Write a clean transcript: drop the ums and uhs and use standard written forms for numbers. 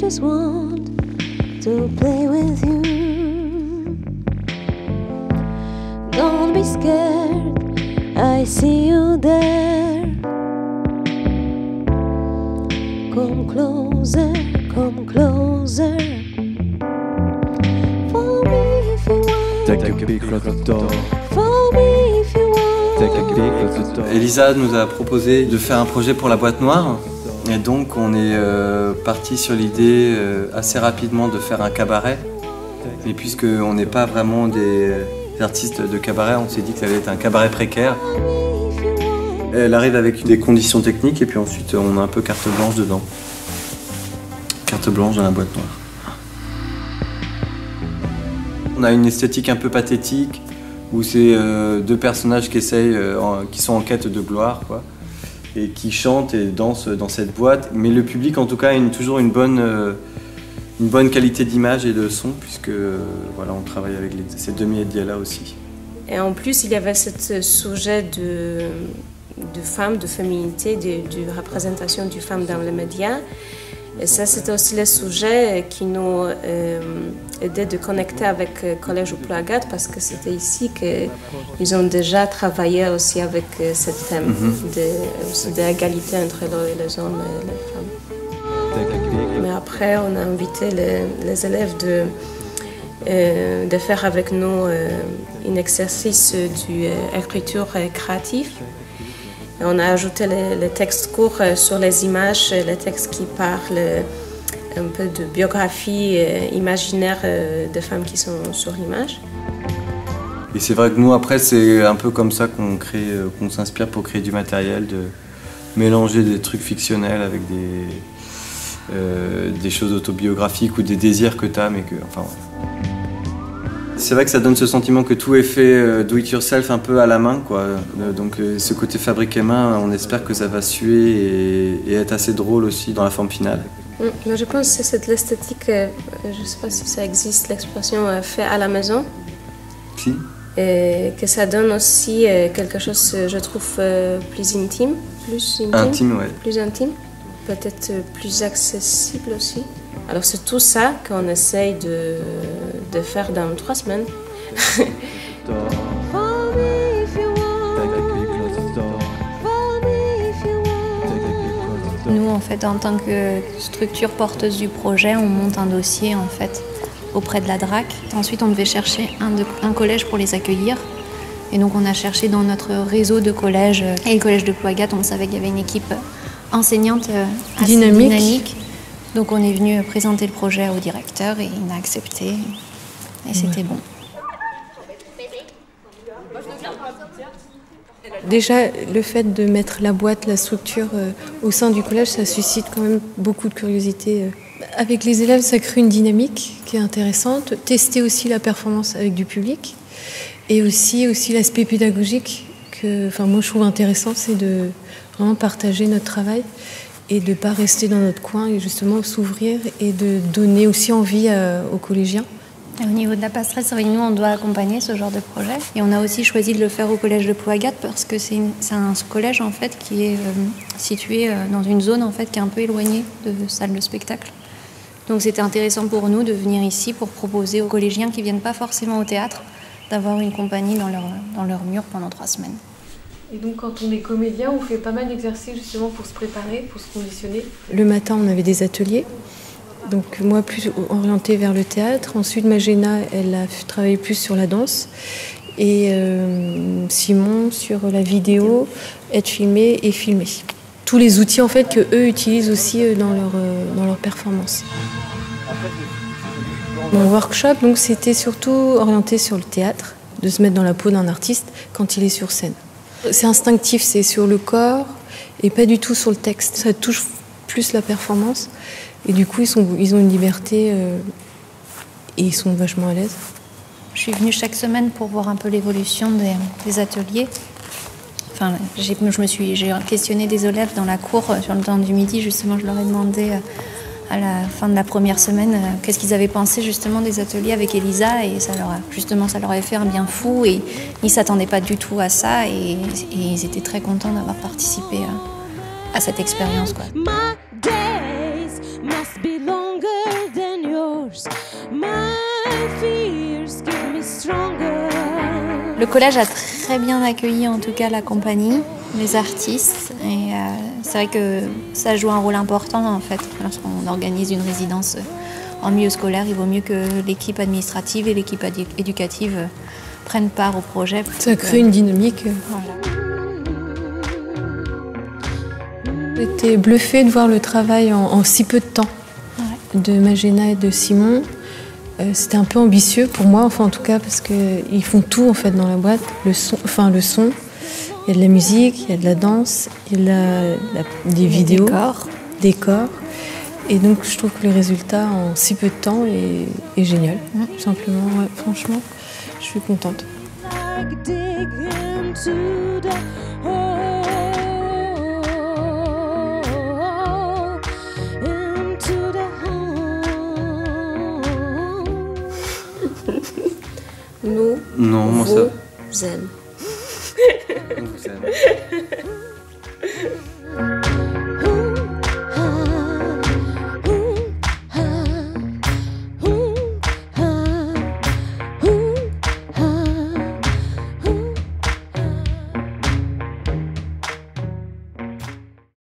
just want to play with you. Don't be scared, I see you there. Come closer, come closer. For me if you want. Take a peek at the door. For me if you want. Take a peek at the door. Elisa nous a proposé de faire un projet pour la boîte noire. Et donc on est parti sur l'idée assez rapidement de faire un cabaret. Et puisqu'on n'est pas vraiment des artistes de cabaret, on s'est dit que ça allait être un cabaret précaire. Elle arrive avec des conditions techniques et puis ensuite on a un peu carte blanche dedans. Carte blanche dans la boîte noire. On a une esthétique un peu pathétique où c'est deux personnages qui essayent, qui sont en quête de gloire, quoi, et qui chantent et dansent dans cette boîte. Mais le public en tout cas a toujours une bonne qualité d'image et de son puisque voilà, on travaille avec ces demi-médias-là aussi. Et en plus il y avait ce sujet de femmes, de féminité, de représentation du femme dans les médias. Et ça, c'est aussi le sujet qui nous aidait de connecter avec le Collège au Plou Agathe parce que c'était ici qu'ils ont déjà travaillé aussi avec ce thème de l'égalité entre les hommes et les femmes. Mais après, on a invité les élèves de faire avec nous un exercice d'écriture créative. On a ajouté les textes courts sur les images, les textes qui parlent un peu de biographie imaginaire des femmes qui sont sur l'image. Et c'est vrai que nous, après, c'est un peu comme ça qu'on s'inspire pour créer du matériel, de mélanger des trucs fictionnels avec des choses autobiographiques ou des désirs que tu as, mais que... Enfin, ouais. C'est vrai que ça donne ce sentiment que tout est fait do it yourself un peu à la main, quoi. Donc ce côté fabriqué main, on espère que ça va suer et être assez drôle aussi dans la forme finale. Mais je pense que c'est l'esthétique, je ne sais pas si ça existe, l'expression fait à la maison. Si. Et que ça donne aussi quelque chose, je trouve, plus intime. Intime, ouais. Plus intime, peut-être plus accessible aussi. Alors c'est tout ça qu'on essaye de faire dans 3 semaines. Nous, en fait, en tant que structure porteuse du projet, on monte un dossier en fait auprès de la DRAC. Ensuite, on devait chercher un collège pour les accueillir. Et donc, on a cherché dans notre réseau de collèges et le collège de Plou Agathe, on savait qu'il y avait une équipe enseignante assez dynamique. Donc on est venu présenter le projet au directeur et il a accepté et c'était bon. Déjà, le fait de mettre la boîte, la structure au sein du collège, ça suscite quand même beaucoup de curiosité. Avec les élèves, ça crée une dynamique qui est intéressante. Tester aussi la performance avec du public et aussi l'aspect pédagogique que moi je trouve intéressant, c'est de vraiment partager notre travail. Et de ne pas rester dans notre coin et justement s'ouvrir et de donner aussi envie aux collégiens. Au niveau de la passerelle, c'est vrai que nous, on doit accompagner ce genre de projet. Et on a aussi choisi de le faire au collège de Plou Agathe parce que c'est un collège en fait, qui est situé dans une zone en fait, qui est un peu éloignée de salles de spectacle. Donc c'était intéressant pour nous de venir ici pour proposer aux collégiens qui ne viennent pas forcément au théâtre d'avoir une compagnie dans leur mur pendant 3 semaines. Et donc quand on est comédien, on fait pas mal d'exercices justement pour se préparer, pour se conditionner. Le matin, on avait des ateliers. Donc moi, plus orientée vers le théâtre. Ensuite, Magéna, elle a travaillé plus sur la danse. Et Simon sur la vidéo, être filmé et filmé. Tous les outils en fait qu'eux utilisent aussi dans leur performance. Mon workshop, donc, c'était surtout orienté sur le théâtre, de se mettre dans la peau d'un artiste quand il est sur scène. C'est instinctif, c'est sur le corps et pas du tout sur le texte. Ça touche plus la performance et du coup ils ont une liberté et ils sont vachement à l'aise. Je suis venue chaque semaine pour voir un peu l'évolution des ateliers. Enfin, j'ai questionné des élèves dans la cour sur le temps du midi. Justement, je leur ai demandé à la fin de la première semaine qu'est-ce qu'ils avaient pensé justement des ateliers avec Elisa et ça leur avait fait un bien fou et ils ne s'attendaient pas du tout à ça et ils étaient très contents d'avoir participé à cette expérience, quoi. longer than yours. My fears get me stronger. Le collège a très bien accueilli en tout cas la compagnie, les artistes, et c'est vrai que ça joue un rôle important en fait. Lorsqu'on organise une résidence en milieu scolaire, il vaut mieux que l'équipe administrative et l'équipe éducative prennent part au projet. Ça crée une dynamique. Voilà. J'étais bluffée de voir le travail en si peu de temps de Magena et de Simon. C'était un peu ambitieux pour moi, enfin en tout cas, parce qu'ils font tout en fait dans la boîte. Le son, il y a de la musique, il y a de la danse, il y a des vidéos, décors. Et donc je trouve que le résultat en si peu de temps est génial. Tout simplement, ouais, franchement, je suis contente. Nous Non, moi ça. vous aime. On vous aime.